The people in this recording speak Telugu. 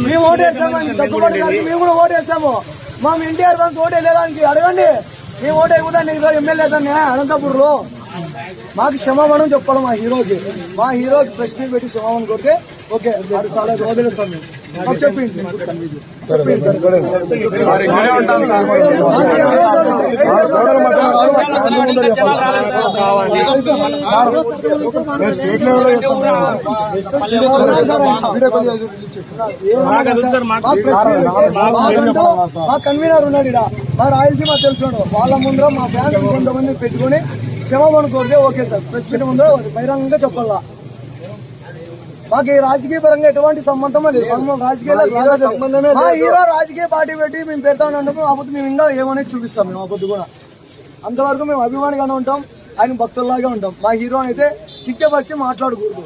మేము ఓటేసాము, దగ్గుబాటు గారికి మేము కూడా ఓటేసాము. మా ఎన్టీఆర్ ఫ్యాన్స్ ఓటేయలేదానికి అడగండి. మేము ఓటు అయిపోతాను ఎమ్మెల్యే అనంతపూర్లో. మాకు క్షమాపణం చెప్పాలి మా హీరోకి. మా హీరోకి ప్రెస్ మీట్ పెట్టి క్షమాపణ కొడితే ఓకే, అది చాలా వదిలేస్తాం. మేము చెప్పింది మా కన్వీనర్ ఉన్నాడు ఇక్కడ, మా రాయలసీమ తెలుసు. వాళ్ళ ముందర మా ఫ్యాన్స్ కొంతమంది పెట్టుకుని క్షమాపణ కోరితే ఓకే సార్. ప్రెస్ మీట్ ముందర బహిరంగంగా చెప్పాలా. మాకు ఈ రాజకీయ పరంగా ఎటువంటి సంబంధం లేదు. రాజకీయాల సంబంధమే. మా హీరో రాజకీయ పార్టీ పెట్టి మేము పెడతామన్నందుకు అప్పుడు మేము ఇంకా ఏమనేది చూపిస్తాం. మేము అప్పుడు కూడా అంతవరకు మేము అభిమానిగానే ఉంటాం, ఆయన భక్తుల్లాగా ఉంటాం. మా హీరో అయితే కిచ్చపరిచి మాట్లాడకూడదు.